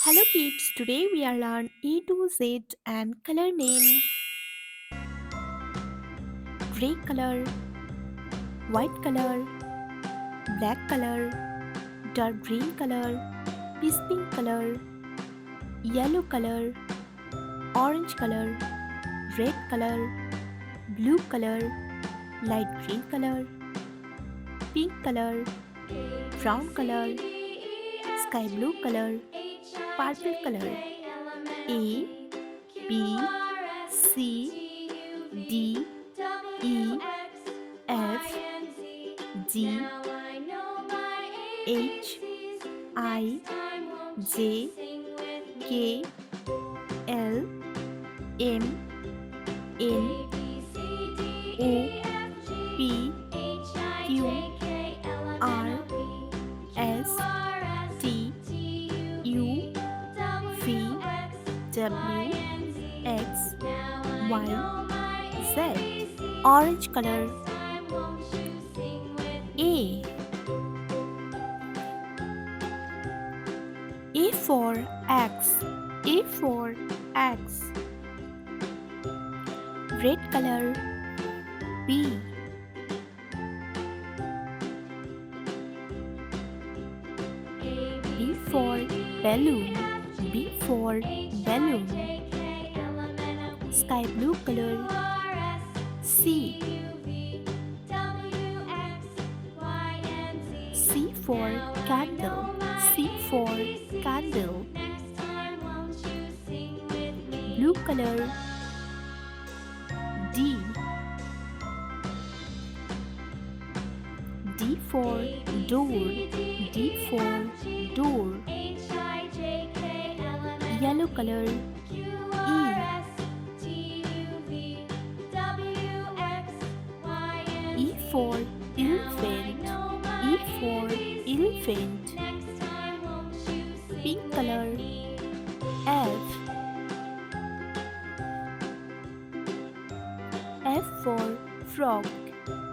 Hello kids, today we are learn A to Z and color name. Gray color, white color, black color, dark green color, peach pink color, yellow color, orange color, red color, blue color, light green color, pink color, brown color, sky blue color, purple color. A, B, C, D, E, F, G, H, I, J, K, L, M, N, O, P, Q, R, S, T, U, V, W, X, Y, Z. Orange color. A. A for X. A for X. Red color. B. B for balloon. B for balloon. Sky blue color. C. C for candle. C for candle. Blue color. D. D for door. D for door. Yellow color. E. E for elephant. E for elephant. Pink color. F. F for frog.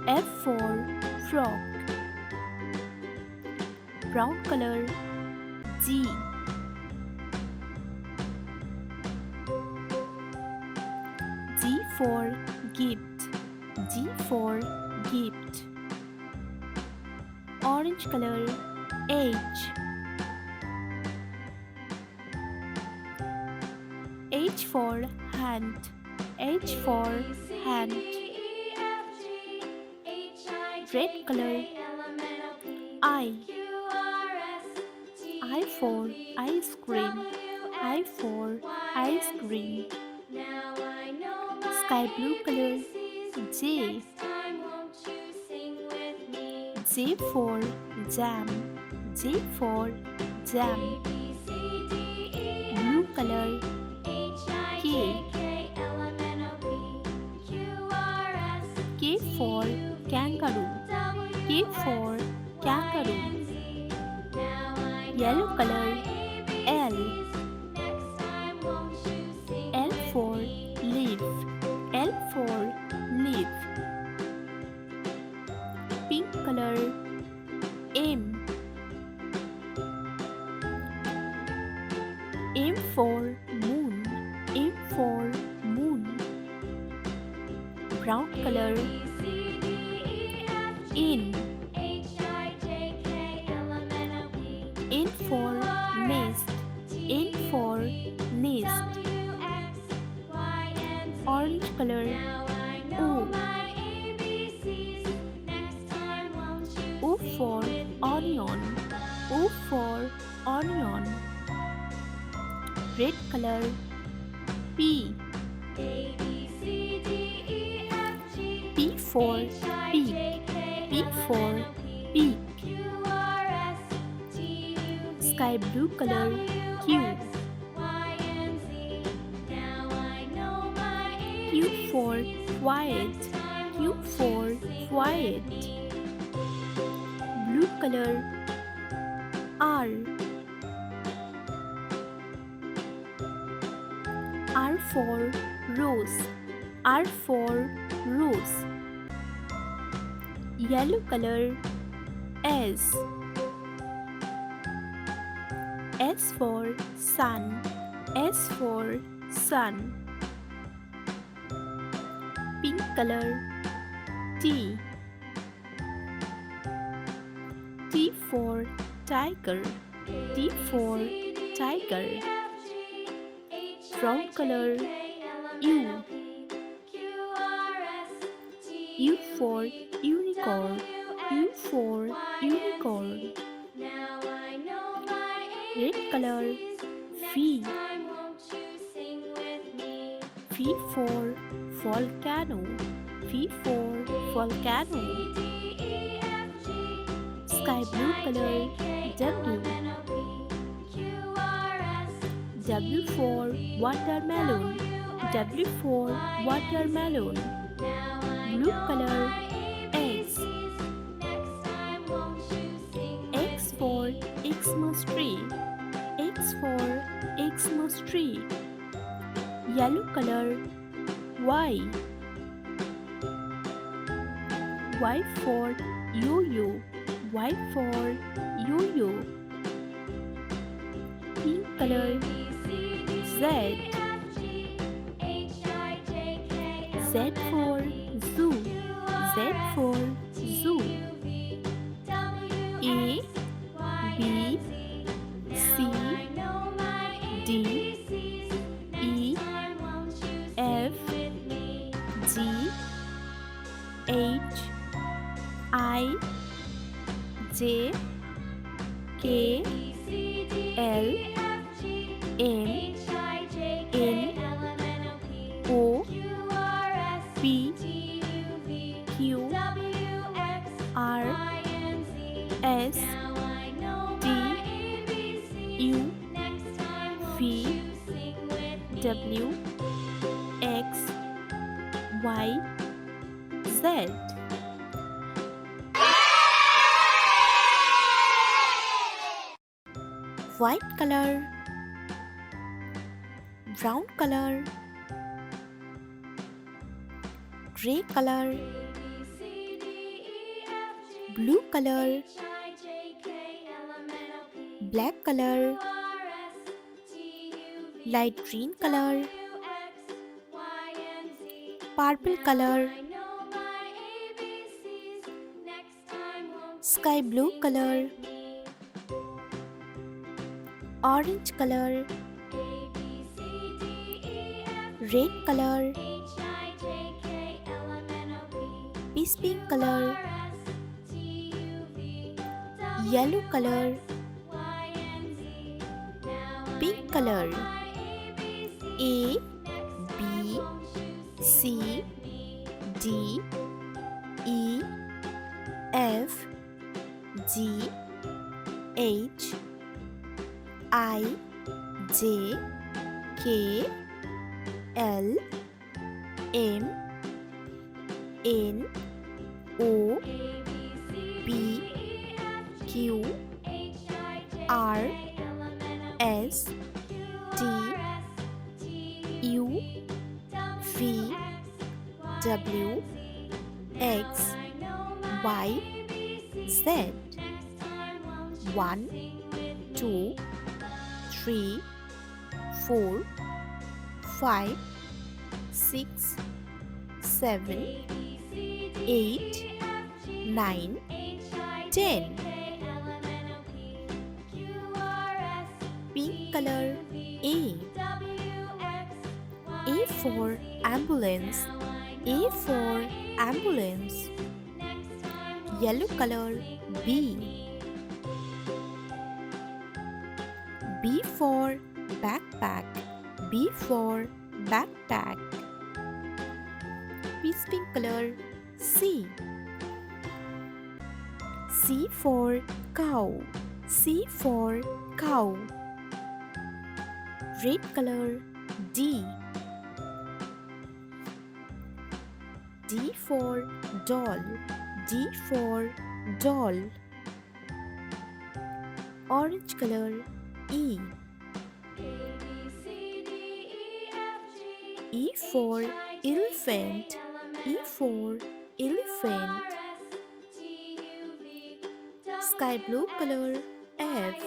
F for frog. Brown color. G. G for gift. G for gift. Orange color. H. H for hand. H for hand. Red color. I. I for ice cream. I for ice cream. Sky blue color. J. J for jam. J for jam. Blue color. K. K for kangaroo. K for kangaroo. Yellow color. L. L for leaf. L for leaf. Pink color. M. M for moon. M for moon. Brown color. N. N for nest. N for nest. Orange color. O. O for onion. O for onion. Red color. P. P for pig. P for pig. Sky blue color. Q. Q for quiet. Q for quiet. Blue color. R. R for rose. R for rose. Yellow color. S. S for sun. S for sun. Pink color. T. T for tiger. T for tiger. Brown color. U. U for unicorn. U for unicorn. Red color. V. V for volcano. V for volcano. Sky blue color. W. W for watermelon. W for watermelon. Blue color. X. X for Xmas tree. X for Xmas tree. Yellow color. Y. Y for yo-yo. Y for yo-yo. Pink color. Z. Z for zoo. Z for zoo. A, B, C, D, E, F, G, H, I, J, K, L, M, N, O, P, Q, R, S, T, U, V, W, X, Y, Z. White color. Brown color. Gray color. Blue color. Black color. Light green color. Purple color. Sky blue color. Orange color. Red color. Peace pink color. Yellow color. Pink color. A, B, C, D, E, F, G, H, I, J, K, L, M, N, O, P, Q, R, S, T, U, V, W, X, Y, Z. 1, 2, 3, 4, 5, 6, 7, 8, 9, 10. Pink color. A. A for ambulance. A for ambulance. Yellow color. B. B for backpack. B for backpack. Peace pink color. C. C for cow. C for cow. Red color. D. D for doll. D for doll. Orange color. E. E for elephant. E for elephant. Sky blue color. F.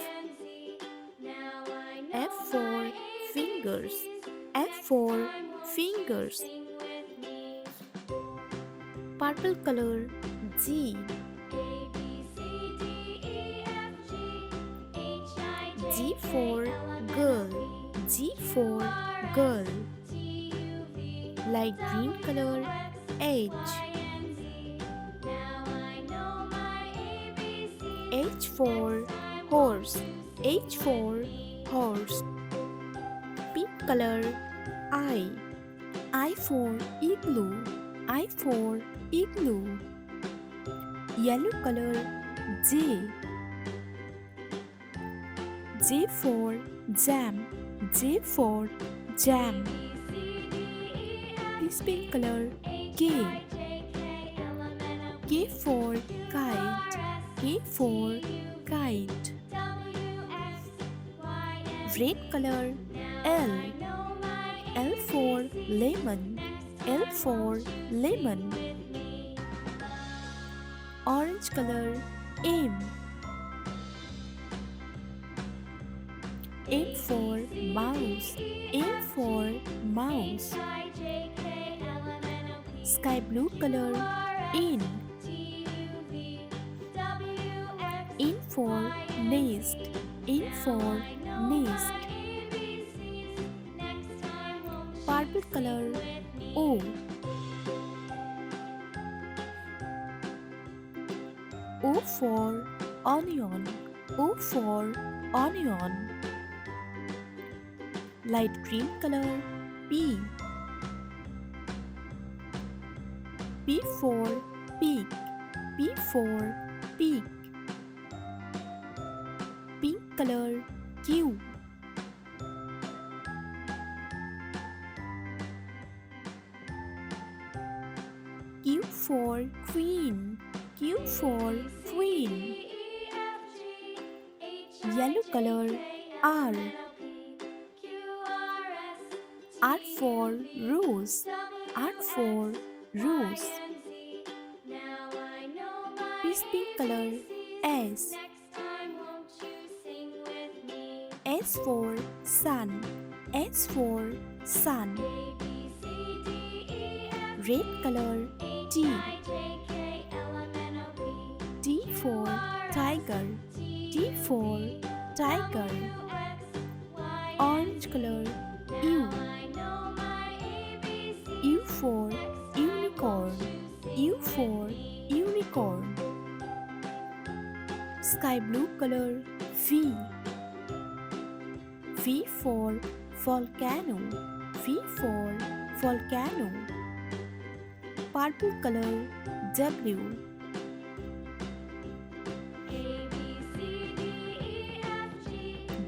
fingers. F for fingers. Purple color G. G for girl. G for girl. Light green color H. H for horse. H for horse. Pink color I. I for igloo. I for igloo. Yellow color J. J for jam. J for jam. This pink color K. K for kite. K for kite. Red color L. L for lemon. L for lemon. Orange color M. M for mouse. M for mouse. Sky blue color N. N for nest. N for nest. Purple color O. O for onion. O for onion. Light green color P. P for pig. P for pig. Pink color Q. Q for queen. Q for queen. Yellow color R. R for rose. R for rose. This pink color S. S for sun. S for sun. Red color T. T for tiger. T for tiger. Orange color U. U for unicorn. U for unicorn. Sky blue color V. V for volcano. V for volcano. Purple color W.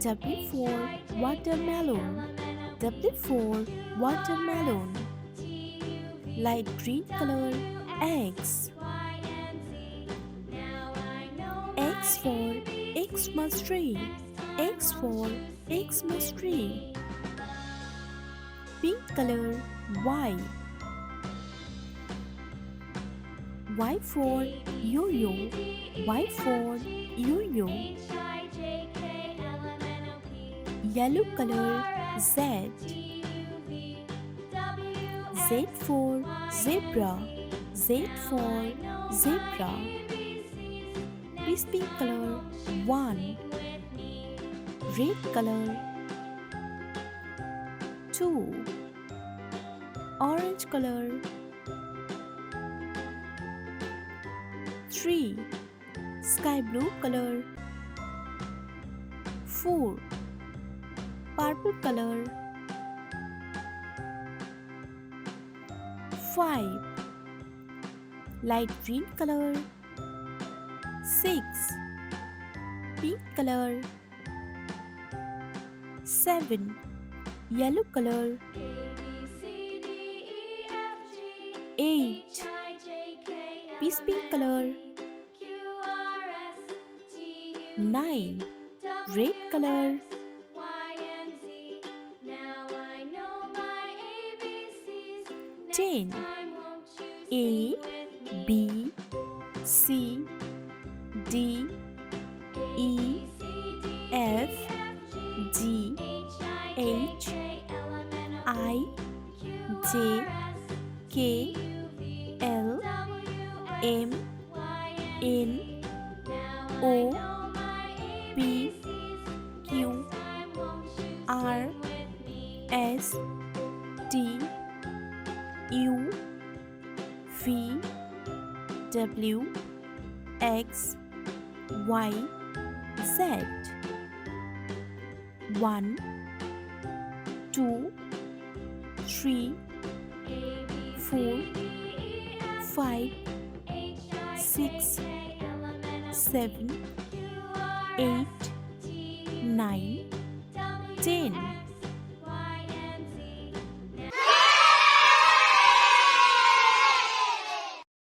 W for watermelon. W for watermelon. Light green color X. X for Xmas tree. X for Xmas tree. Pink color Y. Y for yo-yo. Y for yo-yo. Yellow color Z. Z for zebra. Z for zebra. This pink color 1. Red color 2. Orange color 3. Sky blue color 4. Purple color 5. Light green color 6. Pink color 7. Yellow color 8. Peace pink color 9. Red color 10. A, B, C, D, E, F, G, H, I J K L M N O P Q R S T U V W X Y Z. 1 2 3 4 5 6 7 8 9 10.